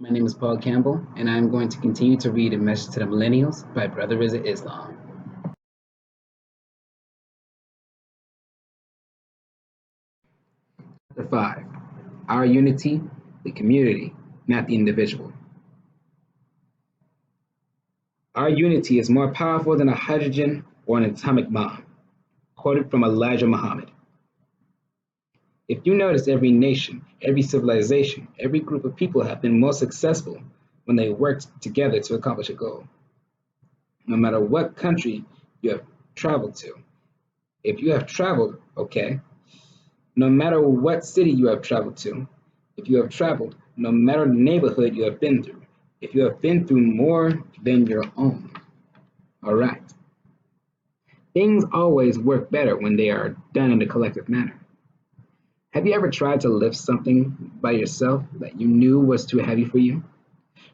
My name is Paul Campbell, and I am going to continue to read A Message to the Millennials by Brother Rizza Islam. Chapter 5. Our unity, the community, not the individual. Our unity is more powerful than a hydrogen or an atomic bomb. Quoted from Elijah Muhammad. If you notice, every nation, every civilization, every group of people have been most successful when they worked together to accomplish a goal. No matter what country you have traveled to. If you have traveled, okay. No matter what city you have traveled to. If you have traveled, no matter the neighborhood you have been through. If you have been through more than your own. All right. Things always work better when they are done in a collective manner. Have you ever tried to lift something by yourself that you knew was too heavy for you?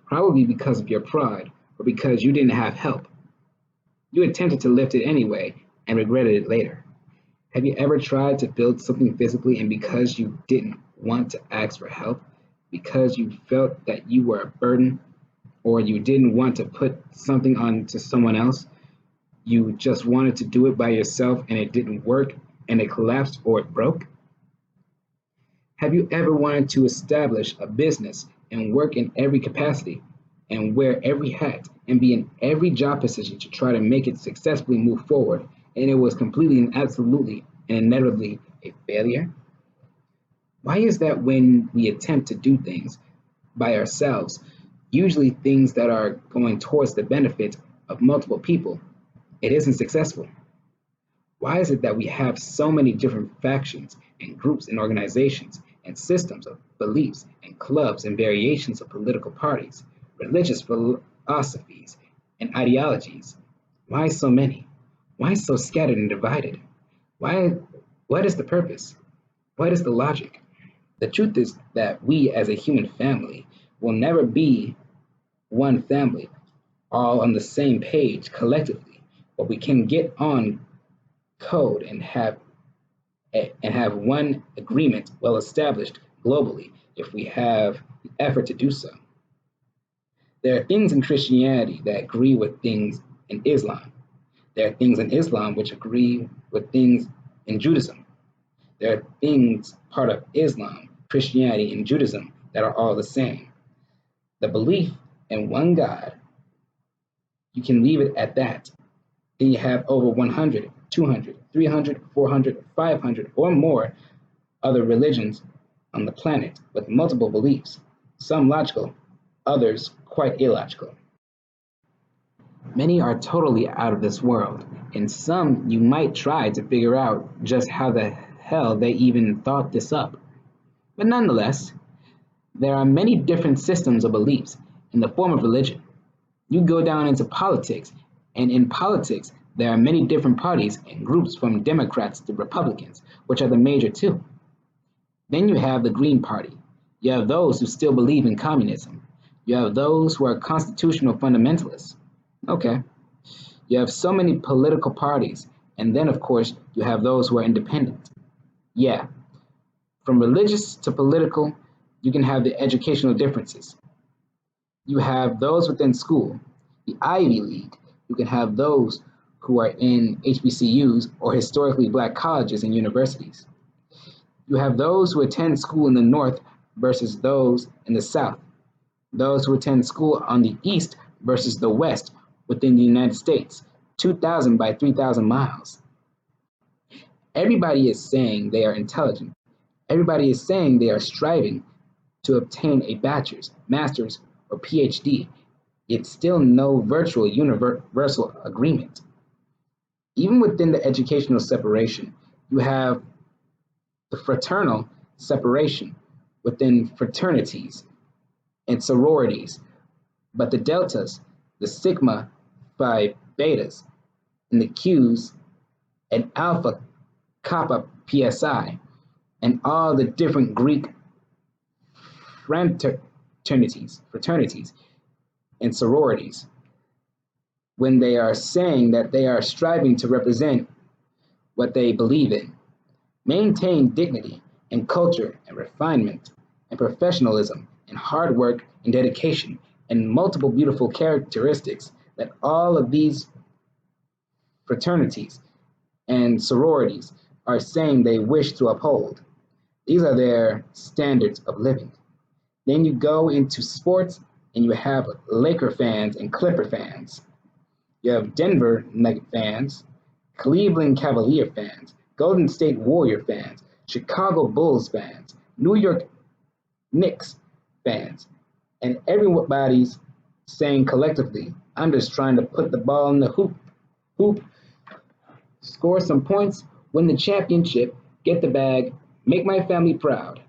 Probably because of your pride or because you didn't have help. You attempted to lift it anyway and regretted it later. Have you ever tried to build something physically and because you didn't want to ask for help, because you felt that you were a burden, or you didn't want to put something onto someone else, you just wanted to do it by yourself and it didn't work and it collapsed or it broke? Have you ever wanted to establish a business and work in every capacity and wear every hat and be in every job position to try to make it successfully move forward, and it was completely and absolutely and inevitably a failure? Why is that when we attempt to do things by ourselves, usually things that are going towards the benefit of multiple people, it isn't successful? Why is it that we have so many different factions and groups and organizations and systems of beliefs and clubs and variations of political parties, religious philosophies, and ideologies? Why so many? Why so scattered and divided? Why? What is the purpose? What is the logic? The truth is that we as a human family will never be one family, all on the same page collectively, but we can get on code and have one agreement well established globally if we have the effort to do so. There are things in Christianity that agree with things in Islam. There are things in Islam which agree with things in Judaism. There are things part of Islam, Christianity, and Judaism that are all the same. The belief in one God, you can leave it at that. Then you have over 100, 200, 300, 400, 500, or more other religions on the planet with multiple beliefs, some logical, others quite illogical. Many are totally out of this world, and some you might try to figure out just how the hell they even thought this up. But nonetheless, there are many different systems of beliefs in the form of religion. You go down into politics, and in politics, there are many different parties and groups from Democrats to Republicans, which are the major two. Then you have the Green Party. You have those who still believe in communism. You have those who are constitutional fundamentalists. Okay. You have so many political parties, and then, of course, you have those who are independent. Yeah, from religious to political, you can have the educational differences. You have those within school, the Ivy League. You can have those who are in HBCUs or historically black colleges and universities. You have those who attend school in the North versus those in the South. Those who attend school on the East versus the West within the United States, 2,000 by 3,000 miles. Everybody is saying they are intelligent. Everybody is saying they are striving to obtain a bachelor's, master's, or PhD. It's still no virtual universal agreement. Even within the educational separation, you have the fraternal separation within fraternities and sororities, but the deltas, the sigma phi betas, and the q's and alpha kappa psi, and all the different Greek fraternities, and sororities, when they are saying that they are striving to represent what they believe in, maintain dignity and culture and refinement and professionalism and hard work and dedication and multiple beautiful characteristics that all of these fraternities and sororities are saying they wish to uphold. These are their standards of living. Then you go into sports and you have Laker fans and Clipper fans. You have Denver Nugget fans, Cleveland Cavalier fans, Golden State Warrior fans, Chicago Bulls fans, New York Knicks fans, and everybody's saying collectively, I'm just trying to put the ball in the hoop, score some points, win the championship, get the bag, make my family proud.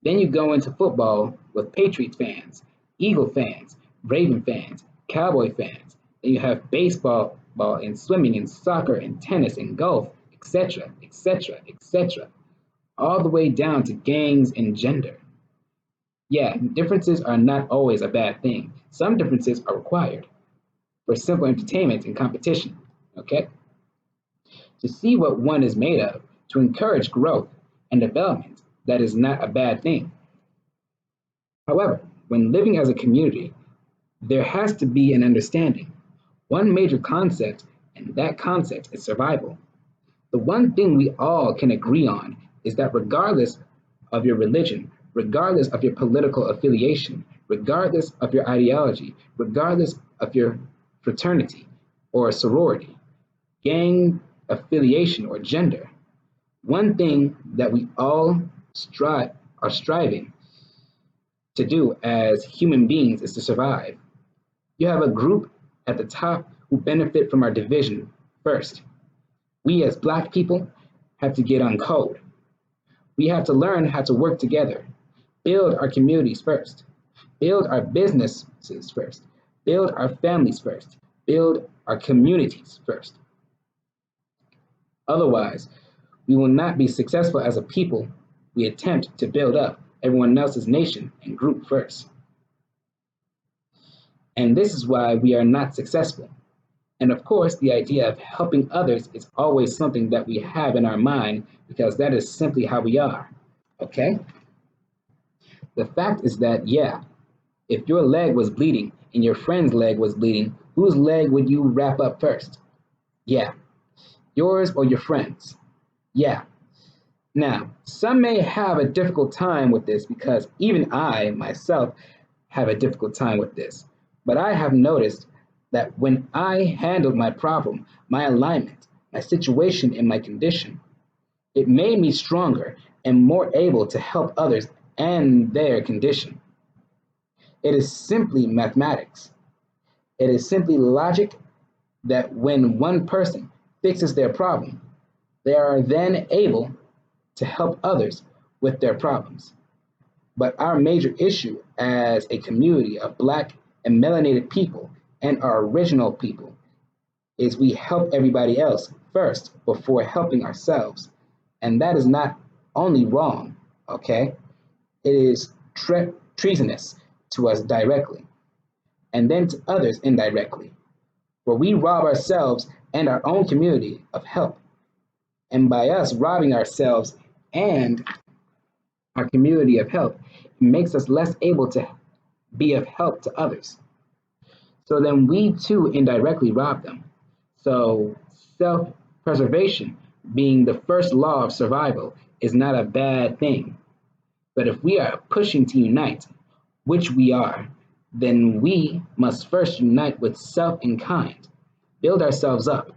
Then you go into football with Patriots fans, Eagle fans, Raven fans, Cowboy fans. Then you have baseball, ball, and swimming, and soccer, and tennis, and golf, etc., etc., etc., all the way down to gangs and gender. Yeah, differences are not always a bad thing. Some differences are required for simple entertainment and competition. Okay? To see what one is made of, to encourage growth and development, that is not a bad thing. However, when living as a community, there has to be an understanding. One major concept, and that concept is survival. The one thing we all can agree on is that regardless of your religion, regardless of your political affiliation, regardless of your ideology, regardless of your fraternity or sorority, gang affiliation or gender, one thing that we all are striving to do as human beings is to survive. You have a group at the top who benefit from our division first. We as Black people have to get on code. We have to learn how to work together, build our communities first, build our businesses first, build our families first, build our communities first. Otherwise, we will not be successful as a people. We attempt to build up everyone else's nation and group first. And this is why we are not successful. And of course, the idea of helping others is always something that we have in our mind because that is simply how we are. Okay? The fact is that, yeah, if your leg was bleeding and your friend's leg was bleeding, whose leg would you wrap up first? Yeah, yours or your friend's? Yeah. Now, some may have a difficult time with this because even I myself have a difficult time with this. But I have noticed that when I handled my problem, my alignment, my situation, and my condition, it made me stronger and more able to help others and their condition. It is simply mathematics. It is simply logic that when one person fixes their problem, they are then able to help others with their problems. But our major issue as a community of Black and melanated people and our original people is we help everybody else first before helping ourselves. And that is not only wrong, okay? It is treasonous to us directly and then to others indirectly, where we rob ourselves and our own community of help. And by us robbing ourselves and our community of help, it makes us less able to be of help to others. So then we too indirectly rob them. So self preservation, being the first law of survival, is not a bad thing. But if we are pushing to unite, which we are, then we must first unite with self and kind, build ourselves up,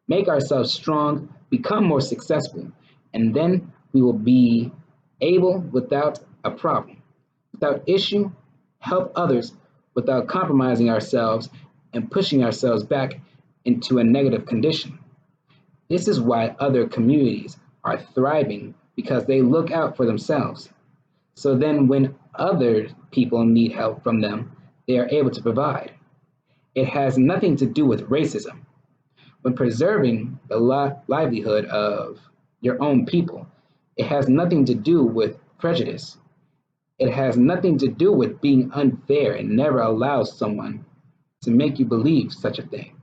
make ourselves strong, become more successful, and then we will be able, without a problem, without issue, help others without compromising ourselves and pushing ourselves back into a negative condition. This is why other communities are thriving because they look out for themselves. So then, when other people need help from them, they are able to provide. It has nothing to do with racism. When preserving the livelihood of your own people, it has nothing to do with prejudice. It has nothing to do with being unfair and never allow someone to make you believe such a thing.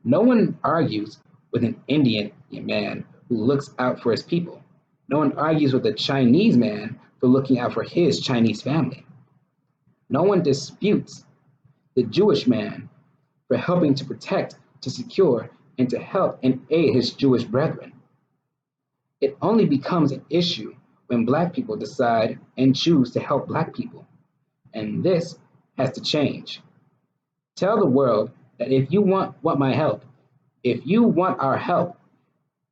No one argues with an Indian man who looks out for his people. No one argues with a Chinese man for looking out for his Chinese family. No one disputes the Jewish man for helping to protect, to secure, and to help and aid his Jewish brethren. It only becomes an issue when Black people decide and choose to help Black people. And this has to change. Tell the world that if you want my help, if you want our help,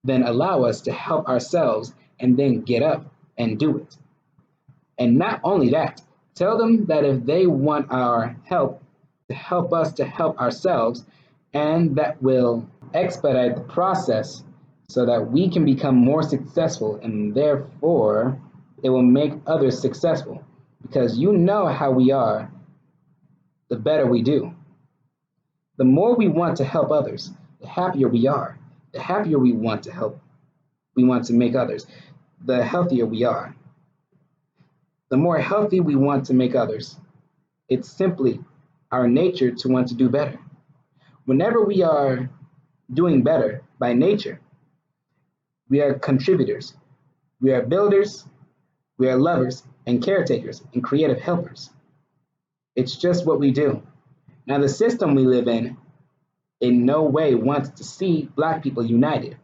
then allow us to help ourselves and then get up and do it. And not only that, tell them that if they want our help, to help us to help ourselves, and that will expedite the process so that we can become more successful, and therefore it will make others successful. Because you know how we are, the better we do. The more we want to help others, the happier we are. The happier we want to help, we want to make others, the healthier we are. The more healthy we want to make others, it's simply our nature to want to do better. Whenever we are doing better by nature, we are contributors, we are builders, we are lovers and caretakers and creative helpers. It's just what we do. Now, the system we live in no way wants to see Black people united.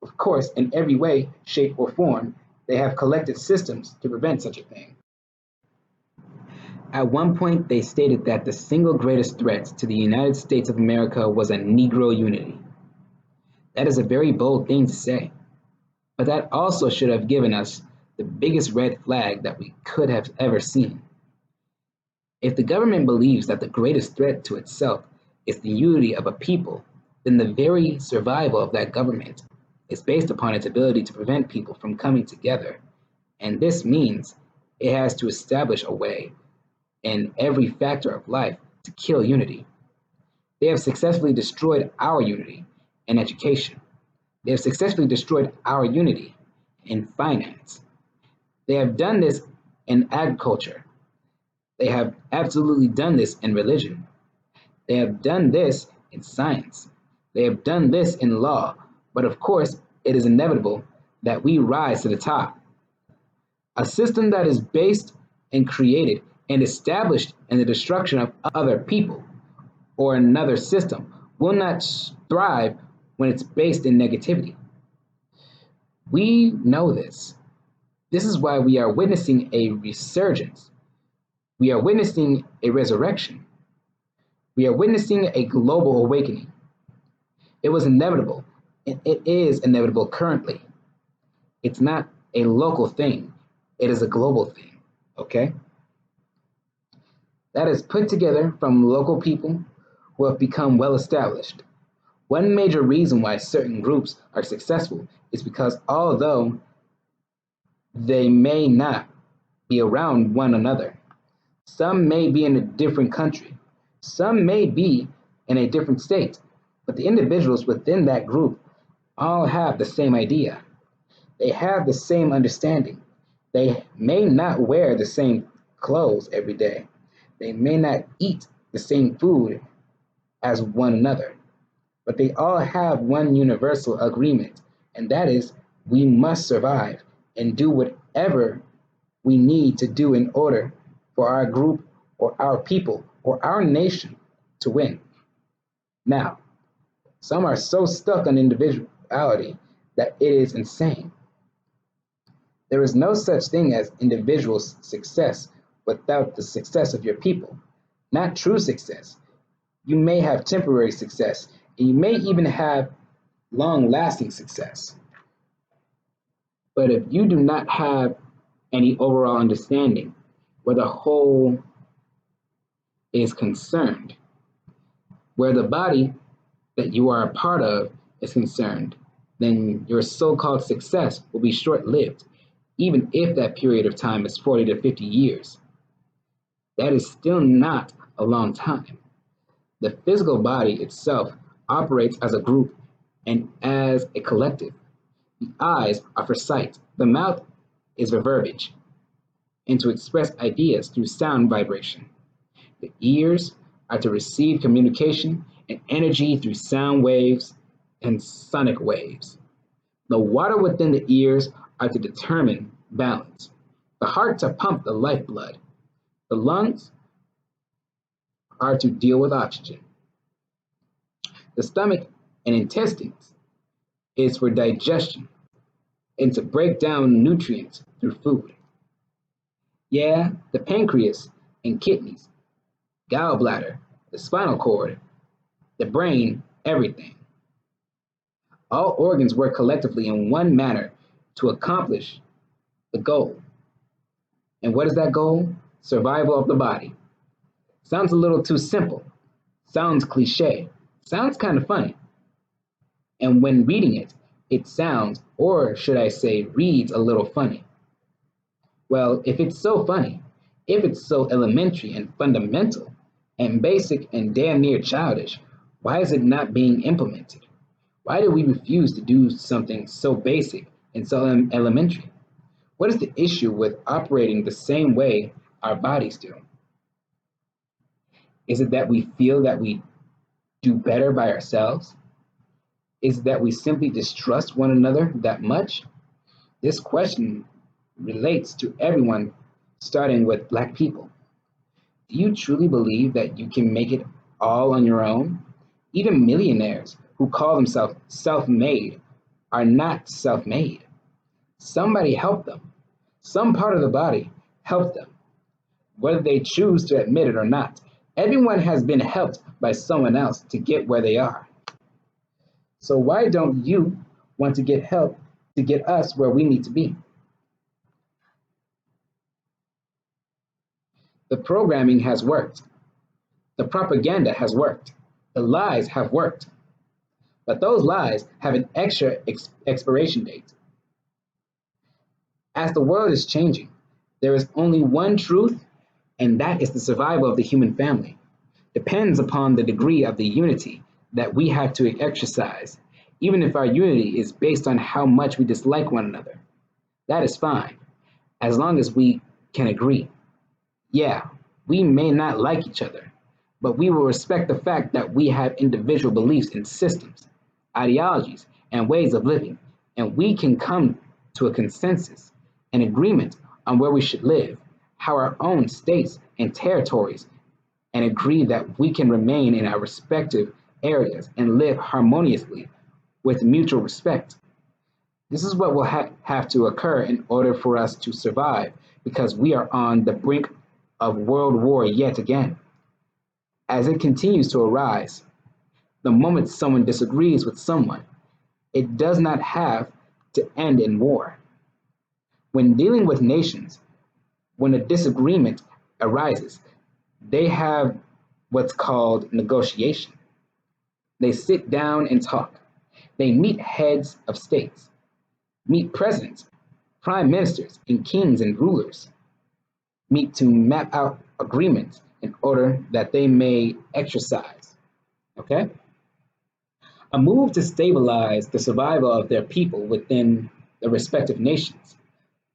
Of course, in every way, shape, or form, they have collected systems to prevent such a thing. At one point, they stated that the single greatest threat to the United States of America was a Negro unity. That is a very bold thing to say, but that also should have given us the biggest red flag that we could have ever seen. If the government believes that the greatest threat to itself is the unity of a people, then the very survival of that government is based upon its ability to prevent people from coming together. And this means it has to establish a way in every factor of life to kill unity. They have successfully destroyed our unity in education. They have successfully destroyed our unity in finance. They have done this in agriculture. They have absolutely done this in religion. They have done this in science. They have done this in law. But of course, it is inevitable that we rise to the top. A system that is based and created and established in the destruction of other people or another system will not thrive when it's based in negativity. We know this. This is why we are witnessing a resurgence. We are witnessing a resurrection. We are witnessing a global awakening. It was inevitable, and it is inevitable currently. It's not a local thing, it is a global thing, okay? That is put together from local people who have become well established. One major reason why certain groups are successful is because although they may not be around one another, some may be in a different country, some may be in a different state, but the individuals within that group all have the same idea. They have the same understanding. They may not wear the same clothes every day. They may not eat the same food as one another, but they all have one universal agreement, and that is we must survive and do whatever we need to do in order for our group or our people or our nation to win. Now, some are so stuck on individuality that it is insane. There is no such thing as individual success without the success of your people, not true success. You may have temporary success, and you may even have long lasting success. But if you do not have any overall understanding where the whole is concerned, where the body that you are a part of is concerned, then your so called success will be short lived, even if that period of time is 40 to 50 years. That is still not a long time. The physical body itself operates as a group and as a collective. The eyes are for sight, the mouth is for verbiage, and to express ideas through sound vibration. The ears are to receive communication and energy through sound waves and sonic waves. The water within the ears are to determine balance. The heart to pump the lifeblood. The lungs are to deal with oxygen. The stomach and intestines is for digestion and to break down nutrients through food. Yeah, the pancreas and kidneys, gallbladder, the spinal cord, the brain, everything. All organs work collectively in one manner to accomplish the goal. And what is that goal? Survival of the body. Sounds a little too simple. Sounds cliche. Sounds kind of funny. And when reading it, it sounds, or should I say, reads a little funny. Well, if it's so funny, if it's so elementary and fundamental, and basic and damn near childish, why is it not being implemented? Why do we refuse to do something so basic and so elementary? What is the issue with operating the same way our bodies do? Is it that we feel that we do better by ourselves? Is it that we simply distrust one another that much? This question relates to everyone, starting with Black people. Do you truly believe that you can make it all on your own? Even millionaires who call themselves self made are not self made. Somebody helped them. Some part of the body helped them, whether they choose to admit it or not. Everyone has been helped by someone else to get where they are. So why don't you want to get help to get us where we need to be? The programming has worked. The propaganda has worked. The lies have worked. But those lies have an extra expiration date. As the world is changing, there is only one truth, and that is the survival of the human family. Depends upon the degree of the unity that we have to exercise, even if our unity is based on how much we dislike one another. That is fine, as long as we can agree. Yeah, we may not like each other, but we will respect the fact that we have individual beliefs and systems, ideologies, and ways of living, and we can come to a consensus, an agreement on where we should live, how our own states and territories, and agree that we can remain in our respective areas and live harmoniously with mutual respect. This is what will have to occur in order for us to survive because we are on the brink of world war yet again. As it continues to arise, the moment someone disagrees with someone, it does not have to end in war. When dealing with nations, when a disagreement arises, they have what's called negotiation. They sit down and talk. They meet heads of states, meet presidents, prime ministers, and kings and rulers, meet to map out agreements in order that they may exercise. Okay? A move to stabilize the survival of their people within the respective nations.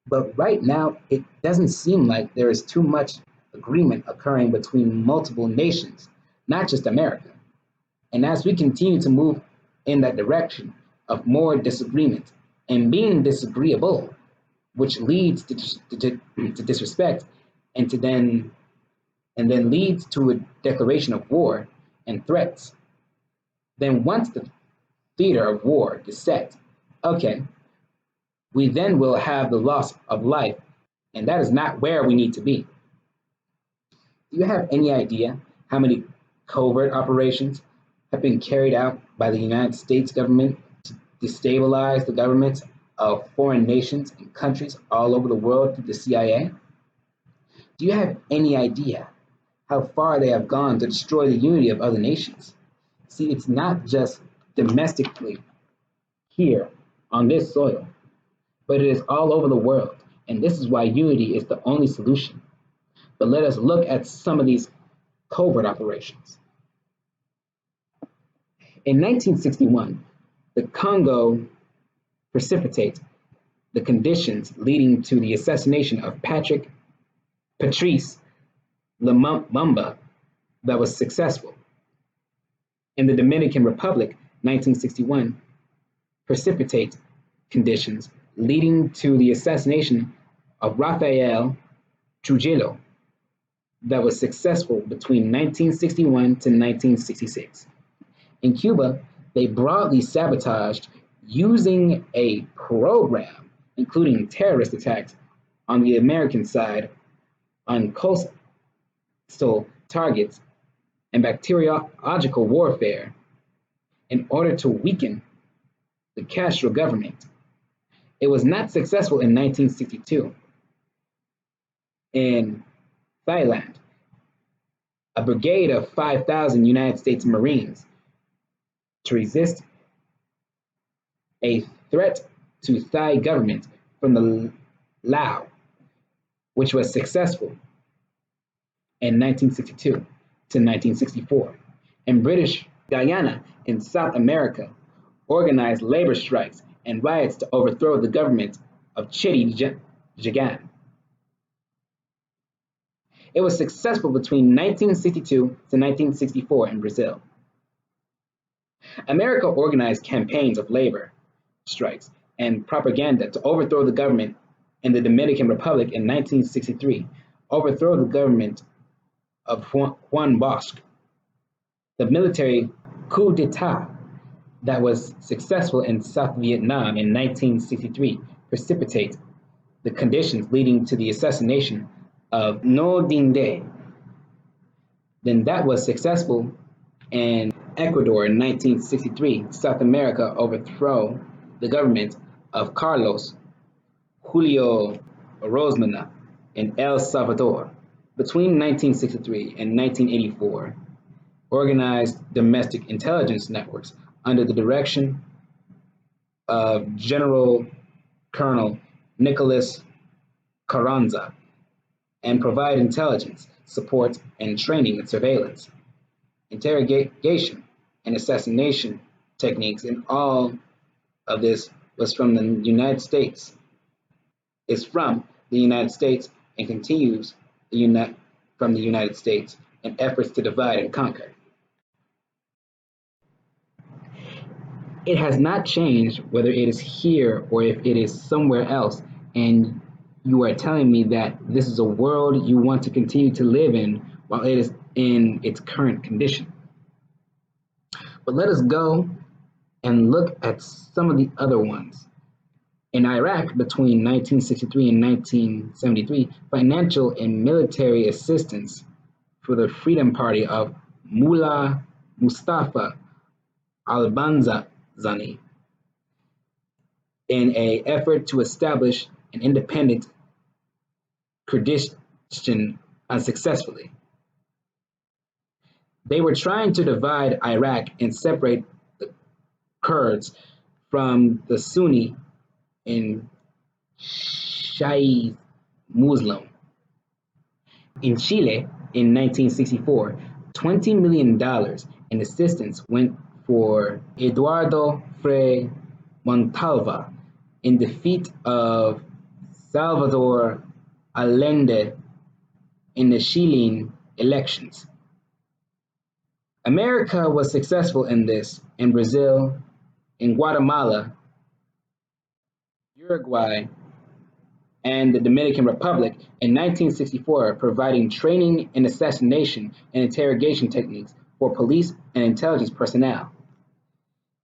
But right now, it doesn't seem like there is too much agreement occurring between multiple nations, not just America. And as we continue to move in that direction of more disagreement and being disagreeable, which leads to disrespect and to then and then leads to a declaration of war and threats, then once the theater of war is set, okay, we then will have the loss of life, and that is not where we need to be. Do you have any idea how many covert operations have been carried out by the United States government to destabilize the governments of foreign nations and countries all over the world through the CIA? Do you have any idea how far they have gone to destroy the unity of other nations? See, it's not just domestically here on this soil, but it is all over the world. And this is why unity is the only solution. But let us look at some of these covert operations. In 1961, the Congo precipitated the conditions leading to the assassination of Patrice Lumumba that was successful. In the Dominican Republic, 1961 precipitate conditions leading to the assassination of Rafael Trujillo that was successful between 1961 to 1966. In Cuba, they broadly sabotaged using a program, including terrorist attacks on the American side on coastal targets and bacteriological warfare in order to weaken the Castro government. It was not successful in 1962 in Thailand. A brigade of 5,000 United States Marines to resist a threat to Thai government from the Lao, which was successful in 1962 to 1964. In British Guyana in South America, organized labor strikes and riots to overthrow the government of Chidi Jagan. It was successful between 1962 to 1964 in Brazil. America organized campaigns of labor strikes and propaganda to overthrow the government in the Dominican Republic in 1963, overthrow the government of Juan Bosch. The military coup d'etat that was successful in South Vietnam in 1963 precipitated the conditions leading to the assassination of Ngo Dinh Diem. Then that was successful in Ecuador in 1963. South America overthrew the government of Carlos Julio Rosmana in El Salvador. Between 1963 and 1984, organized domestic intelligence networks under the direction of General Colonel Nicolas Carranza and provide intelligence, support, and training and surveillance, interrogation, and assassination techniques, and all of this was from the United States, is from the United States and continues from the United States in efforts to divide and conquer. It has not changed whether it is here or if it is somewhere else, and you are telling me that this is a world you want to continue to live in while it is in its current condition. But let us go and look at some of the other ones. In Iraq, between 1963 and 1973, financial and military assistance for the Freedom Party of Mullah Mustafa al-Banzani in an effort to establish an independent Kurdistan unsuccessfully. They were trying to divide Iraq and separate the Kurds from the Sunni and Shiite Muslim. In Chile, in 1964, $20 million in assistance went for Eduardo Frei Montalva in defeat of Salvador Allende in the Chilean elections. America was successful in this in Brazil, in Guatemala, Uruguay, and the Dominican Republic in 1964, providing training in assassination and interrogation techniques for police and intelligence personnel.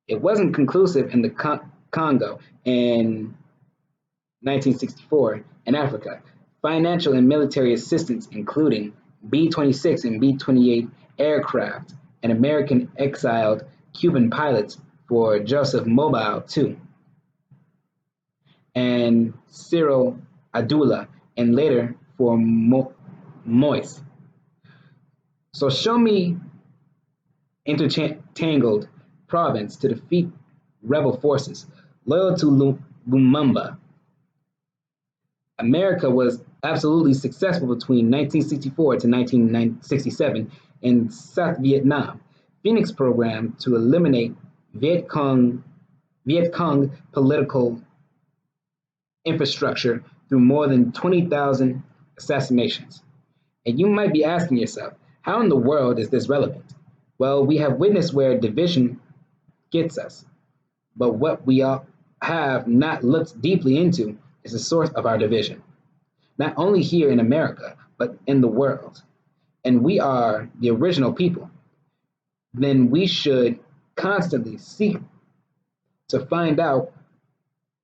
It wasn't conclusive in the Congo in 1964 in Africa. Financial and military assistance, including B-26 and B-28 aircraft, and American exiled Cuban pilots for Joseph Mobile II, and Cyril Adula, and later for Moise. So show me intertangled province to defeat rebel forces loyal to Lumumba. America was absolutely successful between 1964 to 1967 in South Vietnam. Phoenix program to eliminate Viet Cong political infrastructure through more than 20,000 assassinations. And you might be asking yourself, how in the world is this relevant? Well, we have witnessed where division gets us, but what we all have not looked deeply into is the source of our division. not only here in America, but in the world, and we are the original people, then we should constantly seek to find out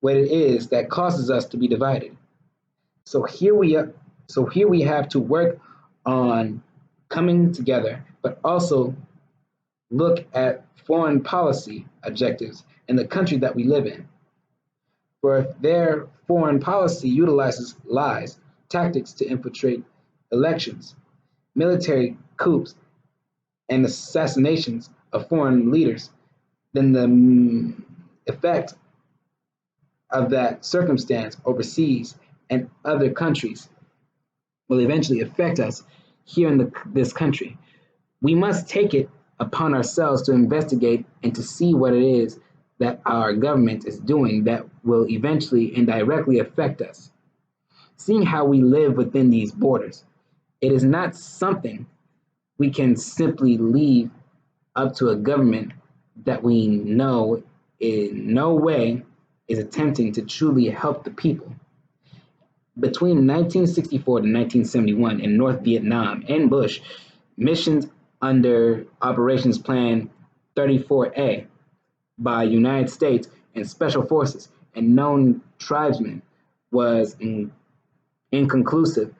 what it is that causes us to be divided. So here we are, so here we have to work on coming together, but also look at foreign policy objectives in the country that we live in. For if their foreign policy utilizes lies, tactics to infiltrate elections, military coups, and assassinations of foreign leaders, then the effect of that circumstance overseas and other countries will eventually affect us here in this country. We must take it upon ourselves to investigate and to see what it is that our government is doing that will eventually and directly affect us. Seeing how we live within these borders, it is not something we can simply leave up to a government that we know in no way is attempting to truly help the people. Between 1964 to 1971 in North Vietnam and Bush, missions under Operations Plan 34A by United States and Special Forces and known tribesmen was inconclusive,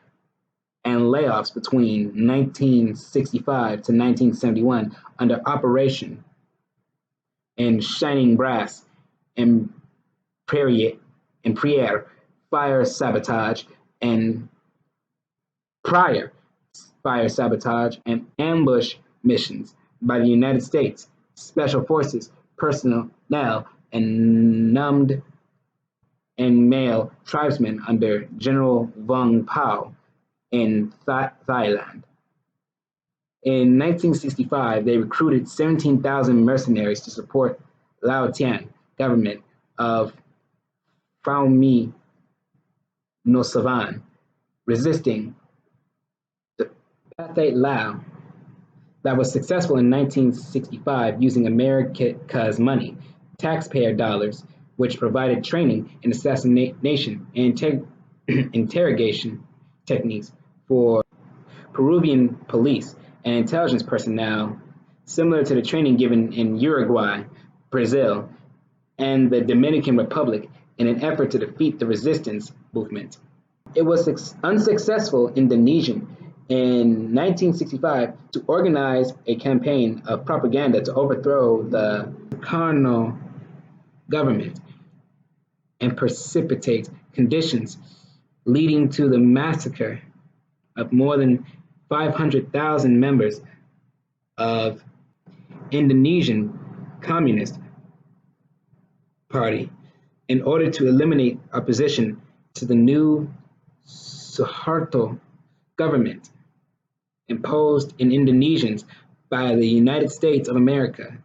and layoffs between 1965 to 1971 under Operation and Shining Brass and Prairie and Priere fire sabotage and prior fire sabotage and ambush missions by the United States Special Forces personnel and numbed and male tribesmen under General Vung Pao in Thailand. In 1965, they recruited 17,000 mercenaries to support Lao Tian government of Phao Mi No Savan, resisting the Pathet Lao that was successful in 1965 using America's money, taxpayer dollars, which provided training in assassination and interrogation techniques for Peruvian police and intelligence personnel, similar to the training given in Uruguay, Brazil, and the Dominican Republic in an effort to defeat the resistance movement. It was unsuccessful in Indonesian in 1965 to organize a campaign of propaganda to overthrow the Sukarno government and precipitate conditions leading to the massacre of more than 500,000 members of Indonesian Communist Party in order to eliminate opposition to the new Suharto government imposed in Indonesians by the United States of America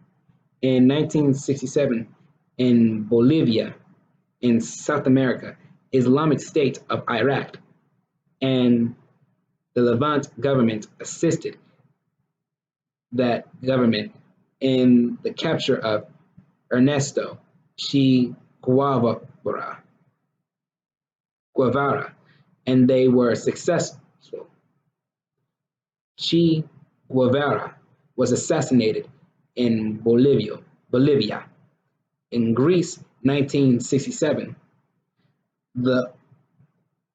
in 1967 in Bolivia in South America, Islamic State of Iraq, and the Levant government assisted that government in the capture of Ernesto Che Guevara, and they were successful. Che Guevara was assassinated in Bolivia. In Greece, 1967, the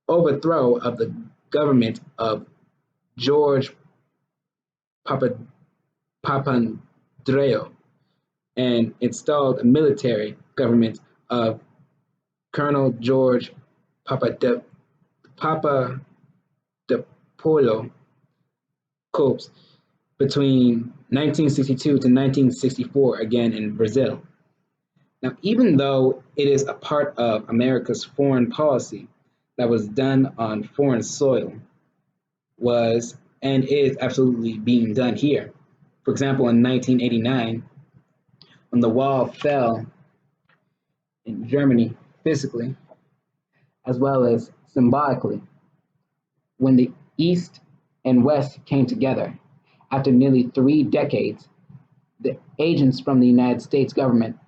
overthrow of the government of George Papandreou and installed a military government of Colonel George Papadopoulos coups between 1962 to 1964 again in Brazil. Now, even though it is a part of America's foreign policy that was done on foreign soil, was and is absolutely being done here. For example, in 1989, when the wall fell in Germany physically, as well as symbolically, when the East and West came together, after nearly 3 decades, the agents from the United States government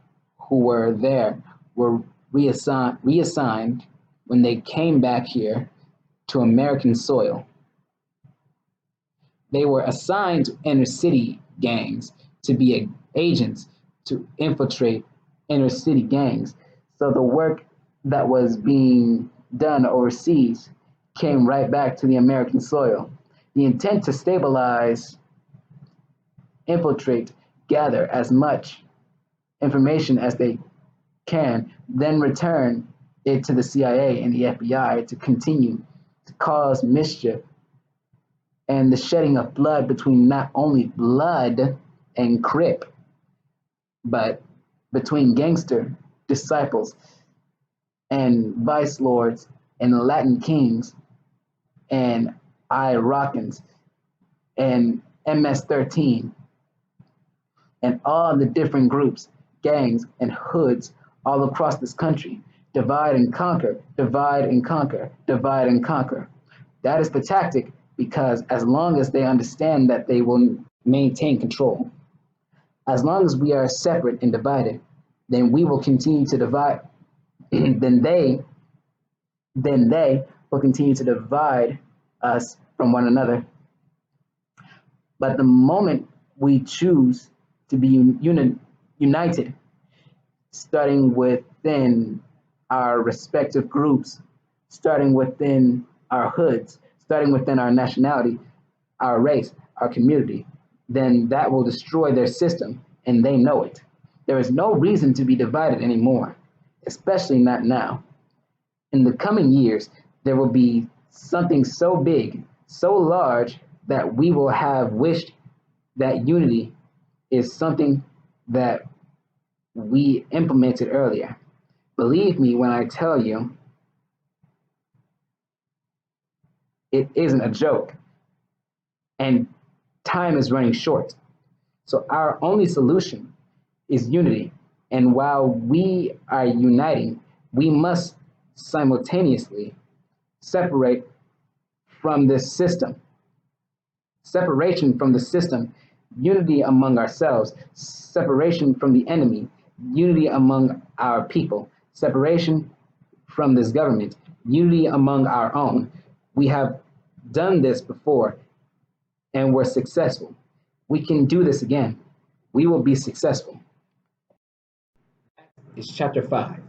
who were there were reassigned when they came back here to American soil. They were assigned to inner city gangs to be agents to infiltrate inner city gangs. So the work that was being done overseas came right back to the American soil. The intent to stabilize, infiltrate, gather as much information as they can, then return it to the CIA and the FBI to continue to cause mischief and the shedding of blood between not only blood and Crip, but between gangster disciples and vice lords and Latin kings and Iraqians and MS-13 and all the different groups, gangs, and hoods all across this country. Divide and conquer, divide and conquer, divide and conquer. That is the tactic because as long as they understand that they will maintain control, as long as we are separate and divided, then we will continue to divide, then they will continue to divide us from one another. But the moment we choose to be united, starting within our respective groups, starting within our hoods, starting within our nationality, our race, our community, then that will destroy their system, and they know it. There is no reason to be divided anymore, especially not now. In the coming years, there will be something so big, so large, that we will have wished that unity is something that we implemented earlier. Believe me when I tell you, it isn't a joke, and time is running short. So our only solution is unity. And while we are uniting, we must simultaneously separate from this system. Separation from the system, unity among ourselves, separation from the enemy, unity among our people, separation from this government, unity among our own. We have done this before and we're successful. We can do this again. We will be successful. It's chapter 5.